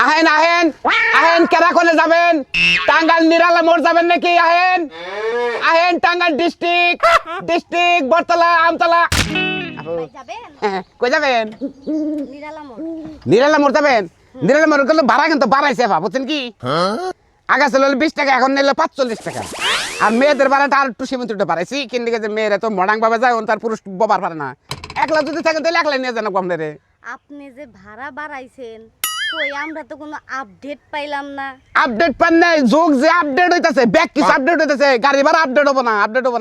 আহেন আহেন আহেন কেরা কোনে যাবেন টাঙ্গাইল নিরালা মোড় যাবেন নাকি আহেন আহেন টাঙ্গাইল ডিস্ট্রিক্ট বটতলা আমতলা কই যাবেন নিরালা মোড় যাবেন নিরালা মোড় গেলে ভাড়া কিন্তু বাড়াইছে বুঝছেন কি আগে ছিল 20 টাকা এখন নিলে 45 টাকা আর মেয়েদের ভাড়াটা আর একটু সীমিত বাড়াইছি কিন্তু মেয়েরা তো মডাং ভাবে যায় তার পুরুষ ববার পারে না একলা যদি থাকেন তাহলে একলা নিয়ে যান কম রে আপনি যে ভাড়া বাড়াইছেন কই আমরা তো কোনো আপডেট পাইলাম না আপডেট পান নাই যুগ যে আপডেট হইতাছে ব্যাক কিছু আপডেট হইতাছে গাড়ি ভাড়া আপডেট হবে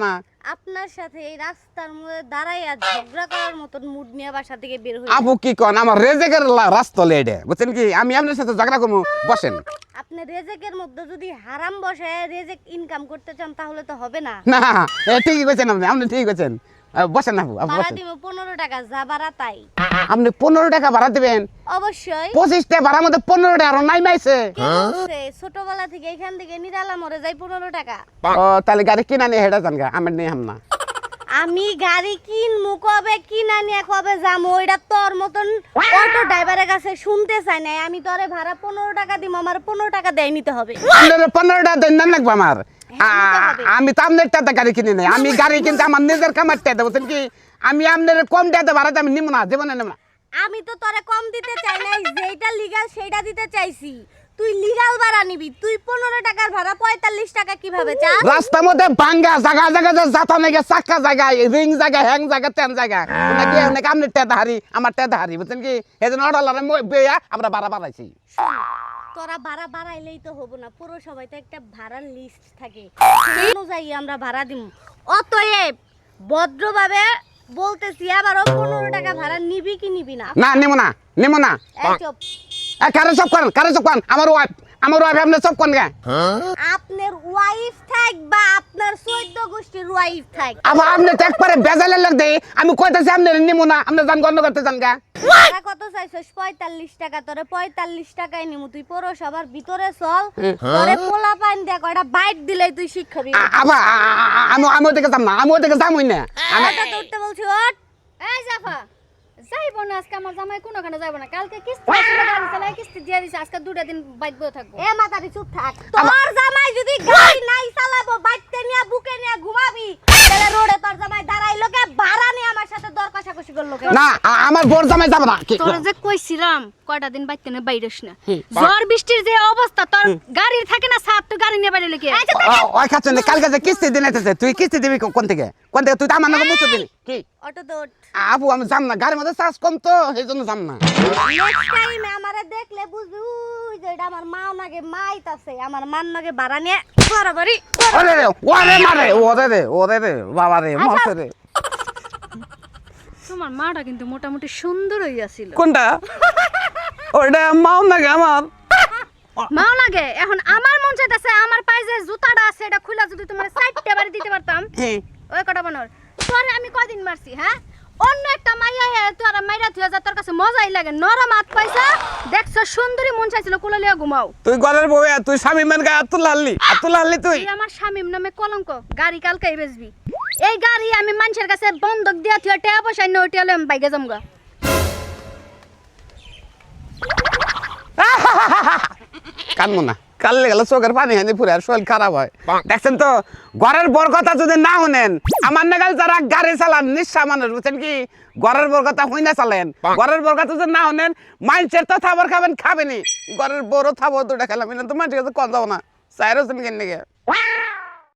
না আপনার সাথে এই রাস্তার মধ্যে দাঁড়াইয়া ঝগড়া করার মতন মুড নিয়ে বাসা থেকে বের হই আপু কি কোন আমার রেজেকের রাস্তা লেডে বুঝছেন কি আমি আপনার সাথে ঝগড়া করব বসেন আপনি রেজেকের মধ্যে যদি হারাম বসায় রেজেক ইনকাম করতে চান তাহলে তো হবে না না ঠিকই কইছেন আপনি ঠিকই কইছেন বসেন আপু ভাড়া বসেন দিব 15 টাকা যা ভাড়া তাই আপনি 15 টাকা ভাড়া দিবেন অবশ্যই 25 টাকা ভাড়ার মধ্যে 15 টাকা আর নাই মাইছে ছোটবেলা থেকে এখান থেকে নিরালা মরে যাই 15 টাকা ও তাহলে গাড়ি কিনা নিয়ে হেডা জানগা আমি নেই হামনা আমি গাড়ি কিনমু কবে কিনা নিয়ে কবে যামু ওইটা তোর মতন অটো ড্রাইভারের কাছে শুনতে চাই না আমি তোরে ভাড়া 15 টাকা দিম আমার 15 টাকা দেয় নিতে হবে আপনার 15 টাকা দেন না লাগবে আমার আমি তো আপনার টাকা গাড়ি কিনে নাই আমি গাড়ি কিনতে আমার নিজের কামার টাকা বুঝছেন কি আমি আপনার কম টাকা ভাড়া আমি নিব না জীবনে নেব না আমি তো তোরে কম দিতে চাই না যেটা লিগ্যাল সেটা দিতে চাইছি তুই লিগ্যাল ভাড়া নিবি তুই 15 টাকার ভাড়া 45 টাকা কিভাবে চাস রাস্তার মধ্যে ভাঙ্গা জায়গা যাতা নাকি চাক্কা জায়গা রিং জায়গা হ্যাং জায়গা তেন জায়গা নাকি নাকি আপনি টাকা হারি আমার টাকা হারি বুঝছেন কি এজন্য অর্ডার বেয়া আমরা ভাড়া বাড়াইছি তোরা ভাড়া বাড়াইলেই তো হবো না পুরো সবাই তো একটা ভাড়ার লিস্ট থাকে সেই অনুযায়ী আমরা ভাড়া দিব অতএব ভদ্রভাবে বলতেছি আবারও 15 টাকা ভাড়া নিবি কি নিবি না না নেব না এই চুপ কারে সব করেন আমার ওয়াইফ আপনি সব কোন গা আপনার ওয়াইফ থাক বা আপনার 14 গোষ্ঠীর ওয়াইফ থাক আবার আপনি তো একবারে বেজালে লাগ দেই আমি কইতাছি আপনি নেব না আপনি জান গন্ধ করতে জান গা ভাড়া কত চাইছস 45 টাকা তোরে 45 টাকায় নিমু তুই পৌরসভার ভিতরে চল তোরে পোলা পান দে কয়টা বাইট দিলেই তুই শিক্ষাবি আবার আমি ওদিকে যাম না আমি ওদিকে যামই না আমি তো উঠতে বলছি ওঠ এই জাফা যাইবো না আজকে আমার জামাই কোনখানে যাইবো না কালকে কিস্তি আছে গাড়ি চালায় কিস্তি দিয়ে দিছে আজকে দুটা দিন বাইট বসে থাকবো এ মাতারি চুপ থাক তোর জামাই যদি গাড়ি নাই চালাবো বাইতে নিয়া বুকে নিয়া ঘুমাবি তাহলে রোডে তোর জামাই দাঁড়াইলো কে ভাড়া নিয়ে আমার সাথে দর কষাকষি করলো কে না আমার বোর জামাই যাব না তোর যে কইছিলাম কয়টা দিন বাইতে না বাইরেস না ঝড় বৃষ্টির যে অবস্থা তোর গাড়ি থাকে না সাত তো গাড়ি নিয়ে বাইরে লেগে ওই খাচ্ছ না কালকে যে কিস্তি দিনাইতেছে তুই কিস্তি দিবি কোন থেকে তুই তো আমার নাকি মুছে দিবি কি অটো দৌড় আপু আমি যাম না গাড়ির মধ্যে চার্জ কম তো সেইজন্য যাম না নেক্সট টাইম আমারে দেখলে বুঝবি ওই যে এটা আমার মাও নাগে মাইতাছে আমার মান নাগে ভাড়া নিয়ে বরাবরই ওরে মারে ওরে বাবা রে মরছে রে তোমার মাটা কিন্তু মোটামুটি সুন্দর হইয়াছিল কোনটা ওটা মাও নাকি আমার মাও লাগে এখন আমার মন চাইতেছে আমার পায়ে যে জুতাটা আছে এটা খুলা যদি তোমার সাইডটা বাড়ি দিতে পারতাম ওই কটা বানর তোরে আমি কয়দিন মারছি হ্যাঁ অন্য একটা মাইয়া হে তোর মাইরা থুয়া যা তোর কাছে মজাই লাগে নরম হাত পাইছা দেখছ সুন্দরী মন চাইছিল কোলে লিয়া ঘুমাও তুই গলের বউ তুই শামিমের গায়ে আতুল হাল্লি তুই এই আমার শামিম নামে কলঙ্ক গাড়ি কালকেই বেচবি এই গাড়ি আমি মানুষের কাছে বন্ধক দিয়া থুয়া টাকা পয়সা নিয়ে ওটিয়ালে আমি বাইকে যামগা কানবো না কাললে গেলে চোখের পানি হানি ফুরে আর শরীর খারাপ হয় দেখছেন তো ঘরের বর কথা যদি না শুনেন আমার নাগাল যারা গাড়ি চালান নিঃসা মানুষ বুঝছেন কি ঘরের বর কথা হই না চালেন ঘরের বর কথা যদি না শুনেন মানুষের তো থাবার খাবেনি ঘরের বড় থাবো দুটা খেলাম তো মানুষের কাছে কন যাবো না চাইরো কেন